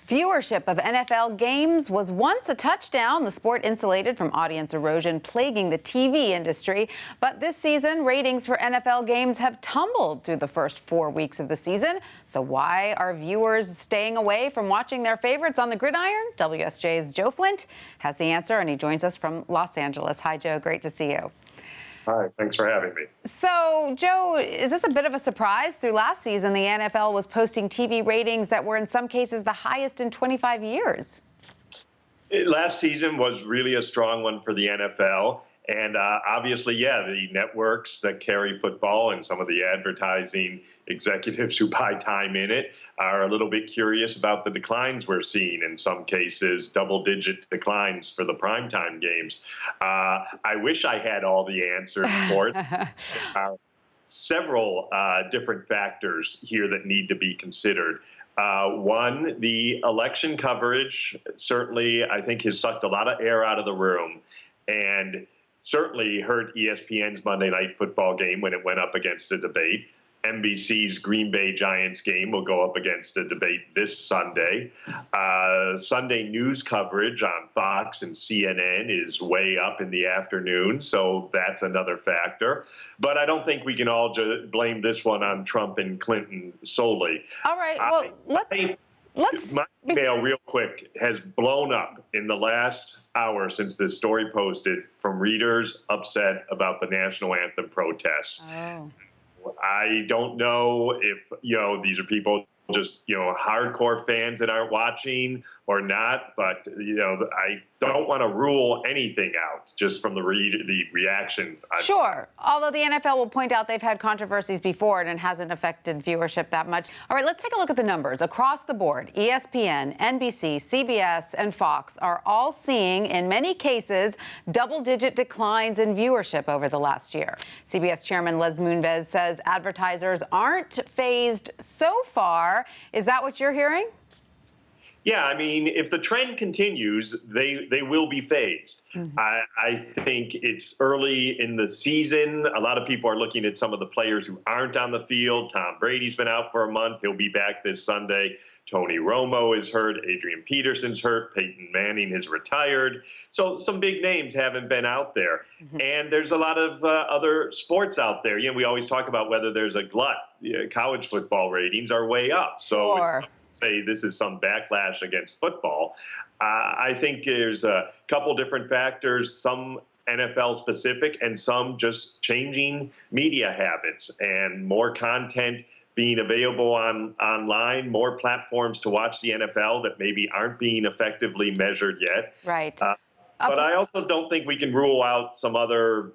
Viewership of NFL games was once a touchdown. The sport insulated from audience erosion plaguing the TV industry. But this season, ratings for NFL games have tumbled through the first 4 weeks of the season. So why are viewers staying away from watching their favorites on the gridiron? WSJ's Joe Flint has the answer, and he joins us from Los Angeles. Hi, Joe. Great to see you. Hi, thanks for having me. So, Joe, is this a bit of a surprise? Through last season, the NFL was posting TV ratings that were in some cases the highest in 25 years. Last season was really a strong one for the NFL. And obviously, the networks that carry football and some of the advertising executives who buy time in it are a little bit curious about the declines we're seeing, in some cases, double-digit declines for the primetime games. I wish I had all the answers for it. Several different factors here that need to be considered. One, the election coverage certainly, I think, has sucked a lot of air out of the room, and certainly hurt ESPN's Monday Night Football game when it went up against a debate. NBC's Green Bay Giants game will go up against a debate this Sunday. Sunday news coverage on Fox and CNN is way up in the afternoon, so that's another factor. But I don't think we can all just blame this one on Trump and Clinton solely. All right, well, My email, real quick, has blown up in the last hour since this story posted from readers upset about the national anthem protests. Oh. I don't know if, these are people just, hardcore fans that aren't watching or not, but, I don't want to rule anything out just from the reaction. Sure. Although the NFL will point out they've had controversies before and it hasn't affected viewership that much. All right, let's take a look at the numbers. Across the board, ESPN, NBC, CBS, and Fox are all seeing, in many cases, double-digit declines in viewership over the last year. CBS Chairman Les Moonves says advertisers aren't fazed so far. Is that what you're hearing? Yeah, I mean, if the trend continues, they will be phased. Mm-hmm. I think it's early in the season. A lot of people are looking at some of the players who aren't on the field. Tom Brady's been out for a month. He'll be back this Sunday. Tony Romo is hurt. Adrian Peterson's hurt. Peyton Manning has retired. So some big names haven't been out there. Mm-hmm. And there's a lot of other sports out there. We always talk about whether there's a glut. College football ratings are way up. So sure. Say this is some backlash against football. I think there's a couple different factors, some NFL specific and some just changing media habits and more content being available online, more platforms to watch the NFL that maybe aren't being effectively measured yet. Right. But I also don't think we can rule out some other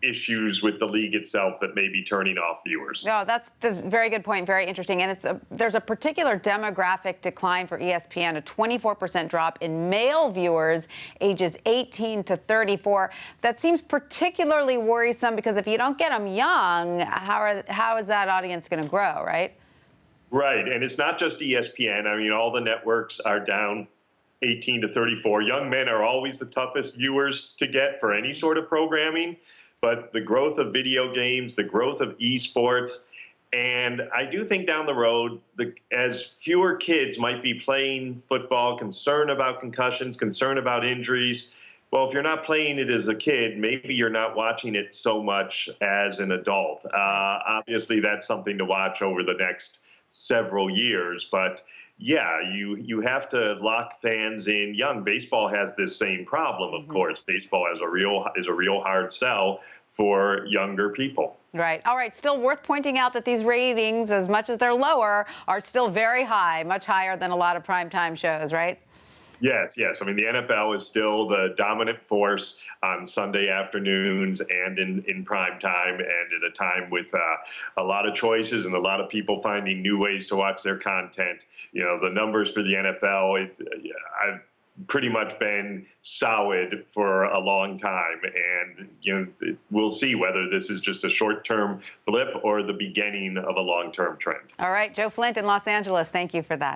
issues with the league itself that may be turning off viewers. No, that's a very good point. Very interesting. And there's a particular demographic decline for ESPN, a 24% drop in male viewers ages 18 to 34. That seems particularly worrisome because if you don't get them young, how is that audience going to grow, right? Right. And it's not just ESPN. I mean, all the networks are down 18 to 34. Young men are always the toughest viewers to get for any sort of programming. But the growth of video games, the growth of esports, and I do think down the road, as fewer kids might be playing football, concerned about concussions, concerned about injuries, well, if you're not playing it as a kid, maybe you're not watching it so much as an adult. Obviously, that's something to watch over the next several years, but yeah, you have to lock fans in young. Baseball has this same problem, of course. Baseball is a real hard sell for younger people. Right. All right. Still worth pointing out that these ratings, as much as they're lower, are still very high, much higher than a lot of primetime shows, right? Yes. I mean, the NFL is still the dominant force on Sunday afternoons and in prime time, and at a time with a lot of choices and a lot of people finding new ways to watch their content. The numbers for the NFL, I've pretty much been solid for a long time, and we'll see whether this is just a short-term blip or the beginning of a long-term trend. All right, Joe Flint in Los Angeles, thank you for that.